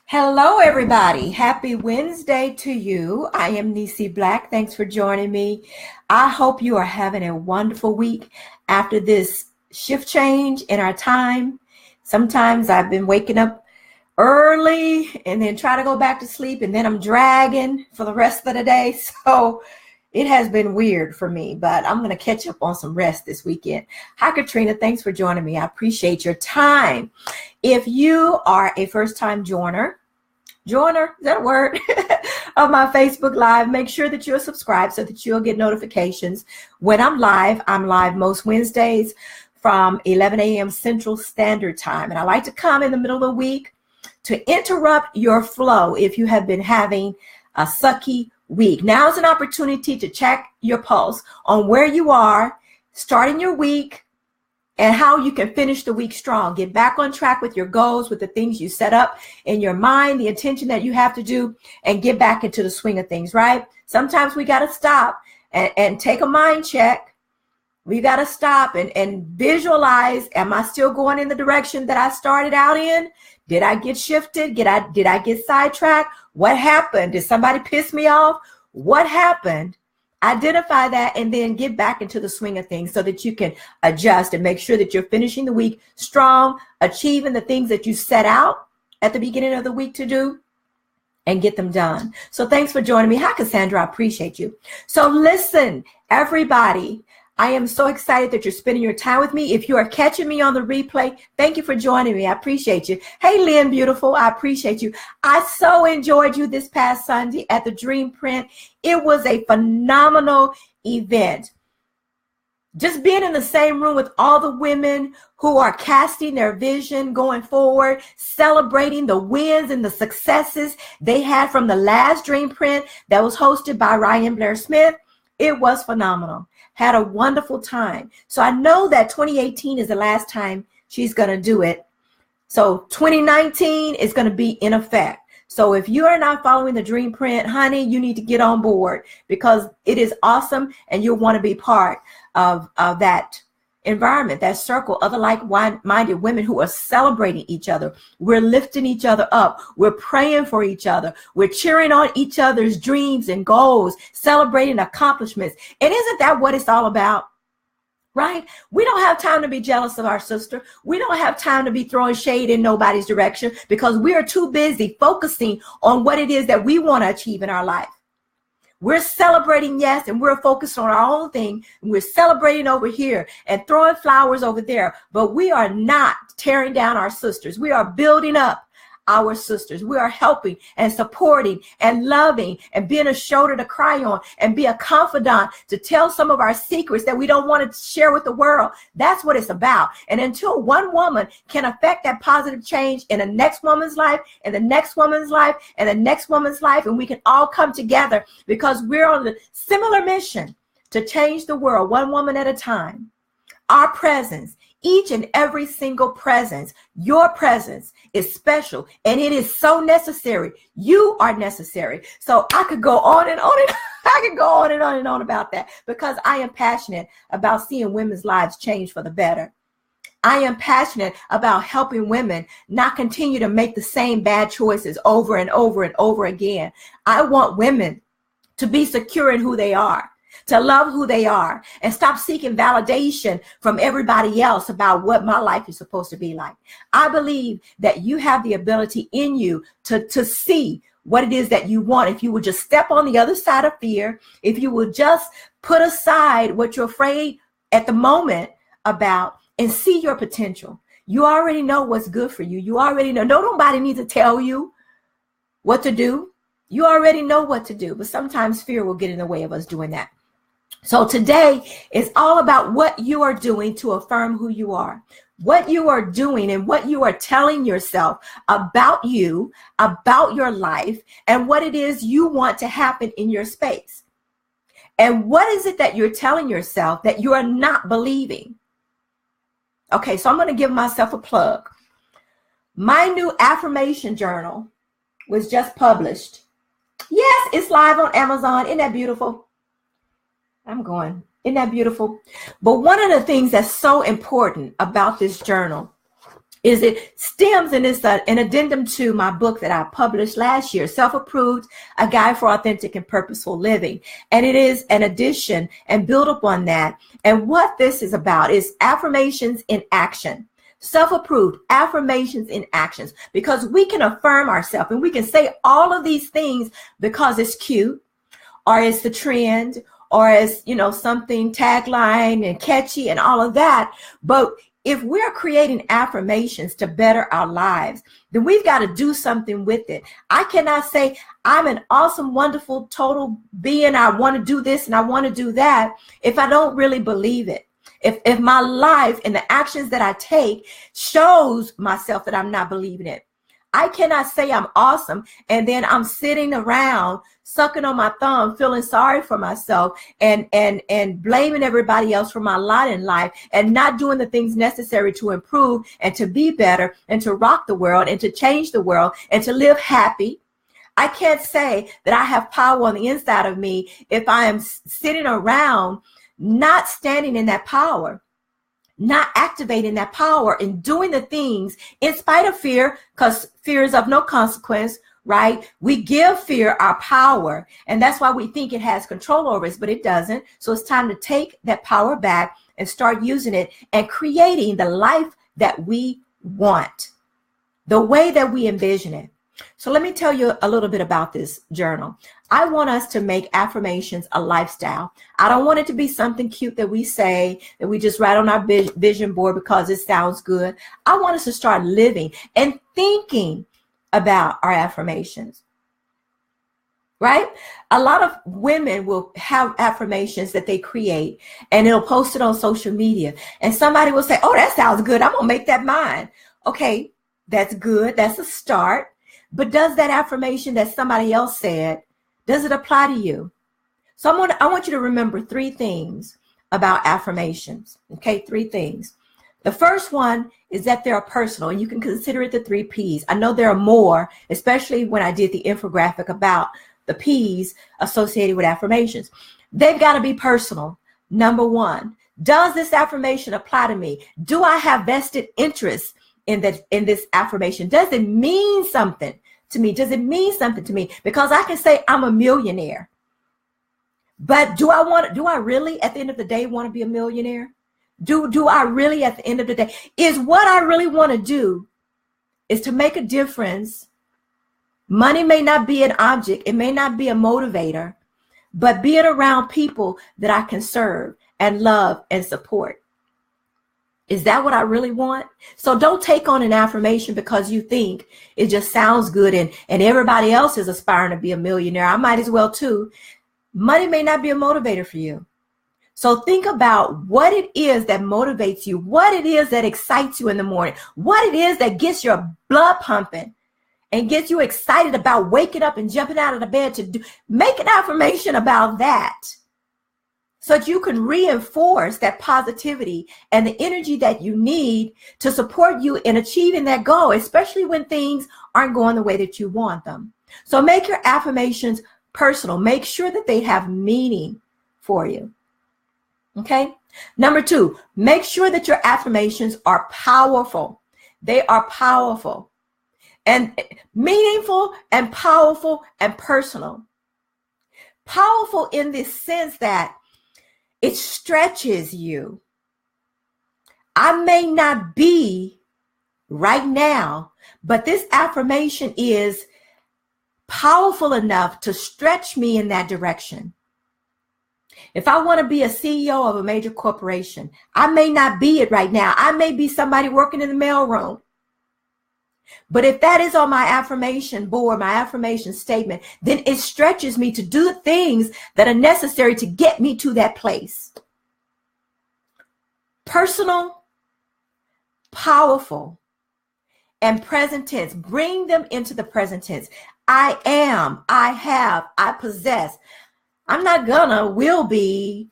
Hello, everybody. Happy Wednesday to you. I am Nisi Black. Thanks for joining me. I hope you are having a wonderful week after this shift change in our time. Sometimes I've been waking up early and then try to go back to sleep, and then I'm dragging for the rest of the day. So it has been weird for me, but I'm going to catch up on some rest this weekend. Hi, Katrina. Thanks for joining me. I appreciate your time. If you are a first-time joiner, is that a word? Of my Facebook Live, make sure that you're subscribed so that you'll get notifications when I'm live. I'm live most Wednesdays from 11 a.m. Central Standard Time. And I like to come in the middle of the week to interrupt your flow if you have been having a sucky week. Now is an opportunity to check your pulse on where you are starting your week and how you can finish the week strong. Get back on track with your goals, with the things you set up in your mind, the intention that you have to do, and get back into the swing of things, right? Sometimes we got to stop and take a mind check. We got to stop and visualize, am I still going in the direction that I started out in? Did I get shifted? Did I get sidetracked? What happened? Did somebody piss me off? What happened? Identify that and then get back into the swing of things so that you can adjust and make sure that you're finishing the week strong, achieving the things that you set out at the beginning of the week to do, and get them done. So thanks for joining me. Hi, Cassandra. I appreciate you. So listen, everybody, I am so excited that you're spending your time with me. If you are catching me on the replay, thank you for joining me. I appreciate you. Hey, Lynn, beautiful. I appreciate you. I so enjoyed you this past Sunday at the Dream Print. It was a phenomenal event. Just being in the same room with all the women who are casting their vision going forward, celebrating the wins and the successes they had from the last Dream Print that was hosted by Ryan Blair Smith. It was phenomenal. Had a wonderful time. So I know that 2018 is the last time she's going to do it. So 2019 is going to be in effect. So if you are not following the Dream Print, honey, you need to get on board because it is awesome and you'll want to be part of that environment, that circle, other like-minded women who are celebrating each other. We're lifting each other up. We're praying for each other. We're cheering on each other's dreams and goals, celebrating accomplishments. And isn't that what it's all about? Right? We don't have time to be jealous of our sister. We don't have time to be throwing shade in nobody's direction because we are too busy focusing on what it is that we want to achieve in our life. We're celebrating, yes, and we're focused on our own thing. And we're celebrating over here and throwing flowers over there. But we are not tearing down our sisters. We are building up our sisters. We are helping and supporting and loving and being a shoulder to cry on and be a confidant to tell some of our secrets that we don't want to share with the world. That's what it's about. And until one woman can affect that positive change in the next woman's life, and the next woman's life, and the next woman's life, and we can all come together because we're on the similar mission to change the world one woman at a time. Our presence, each and every single presence, your presence is special and it is so necessary. You are necessary. So I could go on and on and I could go on and on and on about that because I am passionate about seeing women's lives change for the better. I am passionate about helping women not continue to make the same bad choices over and over and over again. I want women to be secure in who they are, to love who they are, and stop seeking validation from everybody else about what my life is supposed to be like. I believe that you have the ability in you to see what it is that you want. If you would just step on the other side of fear, if you would just put aside what you're afraid at the moment about and see your potential. You already know what's good for you. You already know. Nobody needs to tell you what to do. You already know what to do, but sometimes fear will get in the way of us doing that. So today is all about what you are doing to affirm who you are, what you are doing and what you are telling yourself about you, about your life, and what it is you want to happen in your space. And what is it that you're telling yourself that you are not believing? Okay, so I'm going to give myself a plug. My new affirmation journal was just published. Yes, it's live on Amazon. Isn't that beautiful? Isn't that beautiful? But one of the things that's so important about this journal is it stems, and it's an addendum to my book that I published last year, Self-Approved, A Guide for Authentic and Purposeful Living. And it is an addition and build up on that. And what this is about is affirmations in action. Self-approved affirmations in actions, because we can affirm ourselves and we can say all of these things because it's cute, or it's the trend, or it's, something tagline and catchy and all of that. But if we're creating affirmations to better our lives, then we've got to do something with it. I cannot say I'm an awesome, wonderful, total being. I want to do this and I want to do that if I don't really believe it. If my life and the actions that I take shows myself that I'm not believing it. I cannot say I'm awesome and then I'm sitting around sucking on my thumb, feeling sorry for myself and blaming everybody else for my lot in life and not doing the things necessary to improve and to be better and to rock the world and to change the world and to live happy. I can't say that I have power on the inside of me if I am sitting around not standing in that power, not activating that power and doing the things in spite of fear, because fear is of no consequence, right? We give fear our power, and that's why we think it has control over us, but it doesn't. So it's time to take that power back and start using it and creating the life that we want, the way that we envision it. So let me tell you a little bit about this journal. I want us to make affirmations a lifestyle. I don't want it to be something cute that we say, that we just write on our vision board because it sounds good. I want us to start living and thinking about our affirmations, right? A lot of women will have affirmations that they create and they'll post it on social media. And somebody will say, oh, that sounds good. I'm going to make that mine. Okay, that's good. That's a start. But does that affirmation that somebody else said, does it apply to you? So I want you to remember 3 things about affirmations. Okay, 3 things. The first one is that they're personal, and you can consider it the 3 P's. I know there are more, especially when I did the infographic about the P's associated with affirmations. They've got to be personal. Number 1, does this affirmation apply to me? Do I have vested interest in this affirmation? Does it mean something to me? Does it mean something to me? Because I can say I'm a millionaire, but do I really at the end of the day want to be a millionaire? Do I really at the end of the day, is what I really want to do is to make a difference? Money may not be an object, it may not be a motivator, but being around people that I can serve and love and support. Is that what I really want? So don't take on an affirmation because you think it just sounds good and everybody else is aspiring to be a millionaire. I might as well too. Money may not be a motivator for you. So think about what it is that motivates you, what it is that excites you in the morning, what it is that gets your blood pumping and gets you excited about waking up and jumping out of the bed to make an affirmation about that. So that you can reinforce that positivity and the energy that you need to support you in achieving that goal, especially when things aren't going the way that you want them. So make your affirmations personal. Make sure that they have meaning for you. Okay. Number 2, make sure that your affirmations are powerful. They are powerful and meaningful and powerful and personal. Powerful in this sense that it stretches you. I may not be right now, but this affirmation is powerful enough to stretch me in that direction. If I want to be a CEO of a major corporation, I may not be it right now. I may be somebody working in the mailroom. But if that is on my affirmation board, my affirmation statement, then it stretches me to do things that are necessary to get me to that place. Personal, powerful, and present tense. Bring them into the present tense. I am, I have, I possess. I'm not gonna, will be,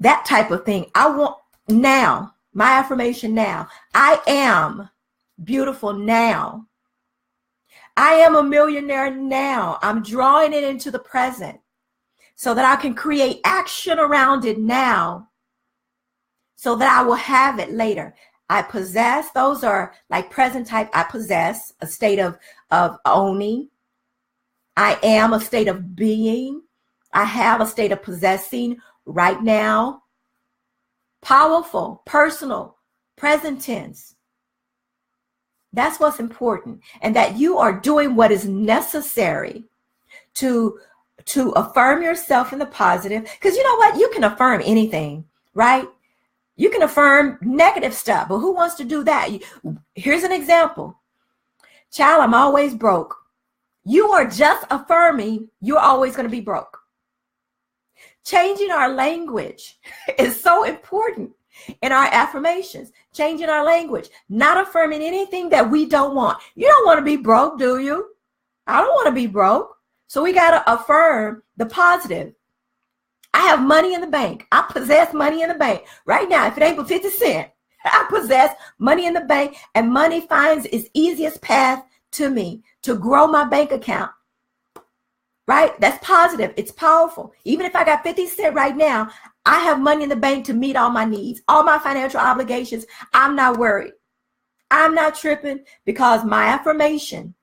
that type of thing. I want now, my affirmation now. I am beautiful now. I am a millionaire now. I'm drawing it into the present so that I can create action around it now so that I will have it later. I possess. Those are like present type. I possess, a state of owning. I am, a state of being. I have, a state of possessing right now. Powerful, personal, present tense. That's what's important. And that you are doing what is necessary to affirm yourself in the positive. Because you know what? You can affirm anything, right? You can affirm negative stuff, but who wants to do that? Here's an example. Child, I'm always broke. You are just affirming you're always going to be broke. Changing our language is so important in our affirmations. Changing our language, not affirming anything that we don't want. You don't want to be broke, do you? I don't want to be broke. So we got to affirm the positive. I have money in the bank. I possess money in the bank. Right now, if it ain't but 50 cents, I possess money in the bank, and money finds its easiest path to me to grow my bank account. Right? That's positive. It's powerful. Even if I got 50 cents right now, I have money in the bank to meet all my needs, all my financial obligations. I'm not worried. I'm not tripping, because my affirmation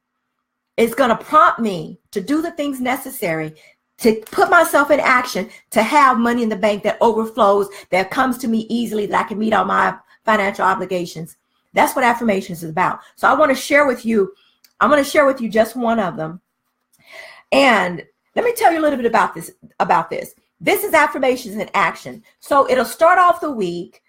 is going to prompt me to do the things necessary to put myself in action, to have money in the bank that overflows, that comes to me easily, that I can meet all my financial obligations. That's what affirmations is about. So I want to share with you, I'm going to share with you just one of them. And let me tell you a little bit about this. This is affirmations in action. So it'll start off the week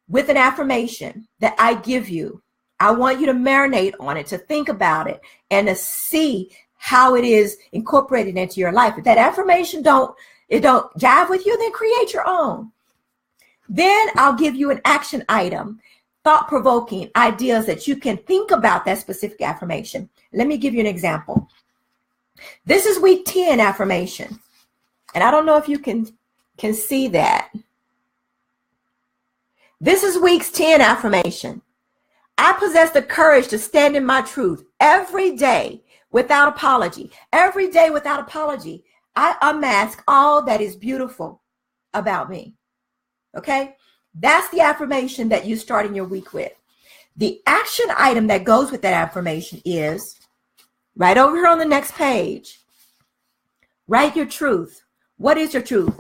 with an affirmation that I give you. I want you to marinate on it, to think about it, and to see how it is incorporated into your life. If that affirmation don't jive with you, then create your own. Then I'll give you an action item, thought-provoking ideas that you can think about that specific affirmation. Let me give you an example. This is week 10 affirmation. And I don't know if you can see that. This is week's 10 affirmation. I possess the courage to stand in my truth every day without apology. Every day without apology, I unmask all that is beautiful about me. Okay? That's the affirmation that you start in your week with. The action item that goes with that affirmation is right over here on the next page. Write your truth. What is your truth?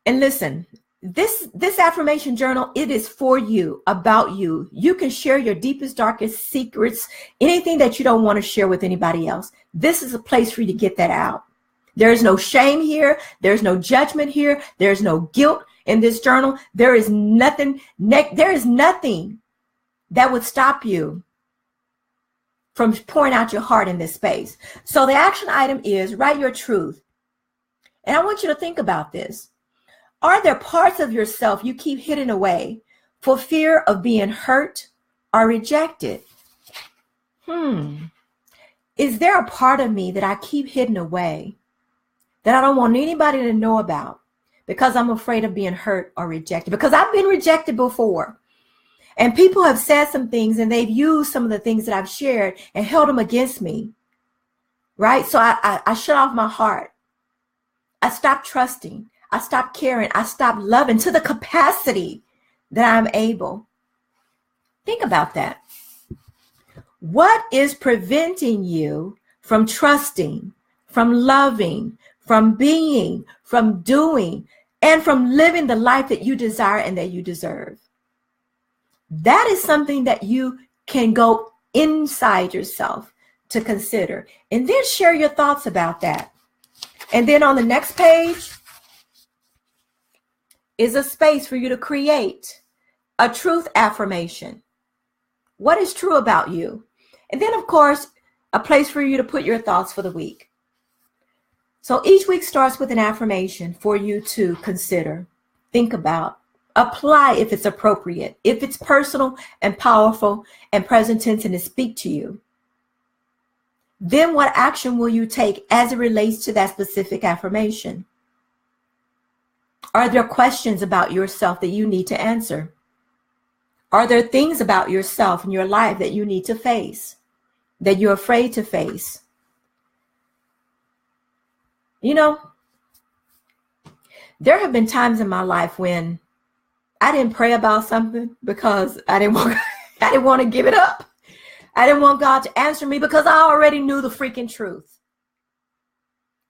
And listen, this affirmation journal, it is for you, about you. You can share your deepest, darkest secrets, anything that you don't want to share with anybody else. This is a place for you to get that out. There is no shame here. There's no judgment here. There's no guilt in this journal. There is nothing that would stop you from pouring out your heart in this space. So the action item is write your truth. And I want you to think about this. Are there parts of yourself you keep hidden away for fear of being hurt or rejected? Is there a part of me that I keep hidden away that I don't want anybody to know about because I'm afraid of being hurt or rejected? Because I've been rejected before. And people have said some things, and they've used some of the things that I've shared and held them against me. Right? So I shut off my heart. I stopped trusting. I stopped caring. I stopped loving to the capacity that I'm able. Think about that. What is preventing you from trusting, from loving, from being, from doing, and from living the life that you desire and that you deserve? That is something that you can go inside yourself to consider, and then share your thoughts about that. And then on the next page is a space for you to create a truth affirmation. What is true about you? And then, of course, a place for you to put your thoughts for the week. So each week starts with an affirmation for you to consider, think about, apply if it's appropriate, if it's personal and powerful and present tense and to speak to you. Then what action will you take as it relates to that specific affirmation? Are there questions about yourself that you need to answer? Are there things about yourself in your life that you need to face, that you're afraid to face? You know, there have been times in my life when I didn't pray about something because I didn't want to give it up. I didn't want God to answer me because I already knew the freaking truth.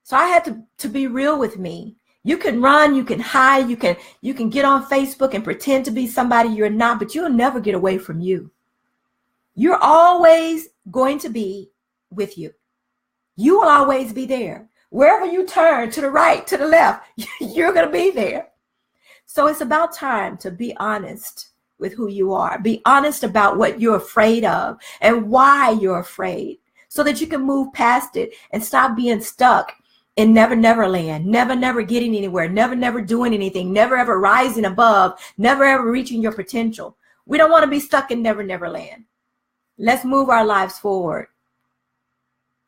So I had to be real with me. You can run, you can hide, you can get on Facebook and pretend to be somebody you're not, but you'll never get away from you. You're always going to be with you. You will always be there. Wherever you turn, to the right, to the left, you're going to be there. So it's about time to be honest with who you are. Be honest about what you're afraid of and why you're afraid, so that you can move past it and stop being stuck in never land, never getting anywhere, never doing anything, never ever rising above, never ever reaching your potential. We don't want to be stuck in never land. Let's move our lives forward.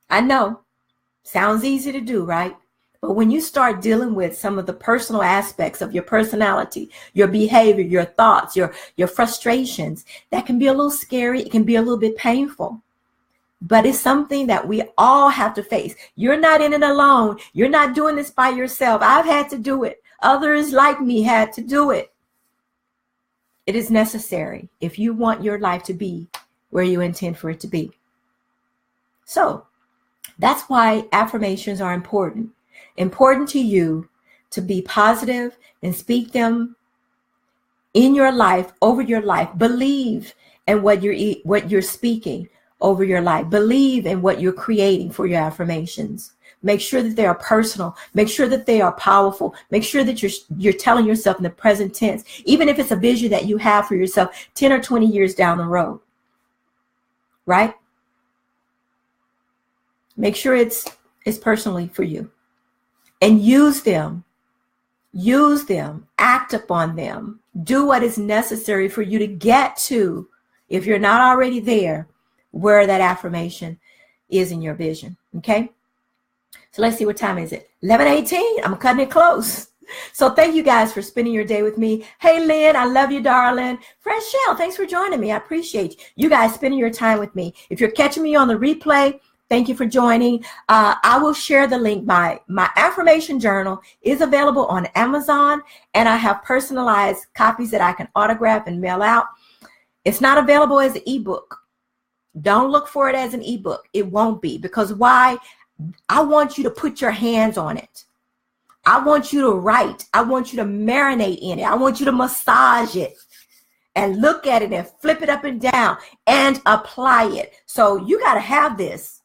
I know, sounds easy to do, right? But when you start dealing with some of the personal aspects of your personality, your behavior, your thoughts, your frustrations, that can be a little scary. It can be a little bit painful. But it's something that we all have to face. You're not in it alone. You're not doing this by yourself. I've had to do it. Others like me had to do it. It is necessary if you want your life to be where you intend for it to be. So that's why affirmations are important. Important to you to be positive and speak them in your life, over your life. Believe in what you're speaking over your life. Believe in what you're creating for your affirmations. Make sure that they are personal. Make sure that they are powerful. Make sure that you're telling yourself in the present tense, even if it's a vision that you have for yourself 10 or 20 years down the road. Right? Make sure it's personally for you. And use them, act upon them, do what is necessary for you to get to, if you're not already there, where that affirmation is in your vision. Okay. So let's see, what time is it? 11:18. I'm cutting it close. So thank you guys for spending your day with me. Hey, Lynn, I love you, darling. Freshelle, thanks for joining me. I appreciate you guys spending your time with me. If you're catching me on the replay, thank you for joining. I will share the link. My affirmation journal is available on Amazon, and I have personalized copies that I can autograph and mail out. It's not available as an ebook. Don't look for it as an ebook. It won't be, because why? I want you to put your hands on it. I want you to write. I want you to marinate in it. I want you to massage it and look at it and flip it up and down and apply it. So you got to have this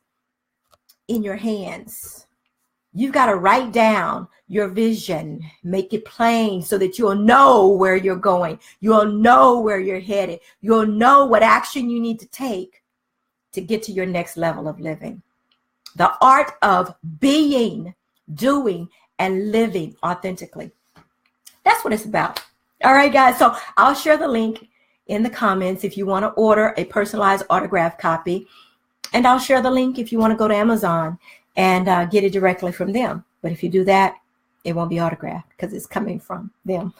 in your hands. You've got to write down your vision, make it plain so that you'll know where you're going. You'll know where you're headed. You'll know what action you need to take to get to your next level of living. The art of being, doing, and living authentically. That's what it's about. All right, guys. So I'll share the link in the comments if you want to order a personalized autograph copy. And I'll share the link if you want to go to Amazon and get it directly from them. But if you do that, it won't be autographed because it's coming from them.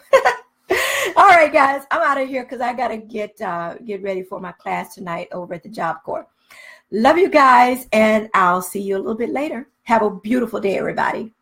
All right, guys, I'm out of here because I got to get ready for my class tonight over at the Job Corps. Love you guys, and I'll see you a little bit later. Have a beautiful day, everybody.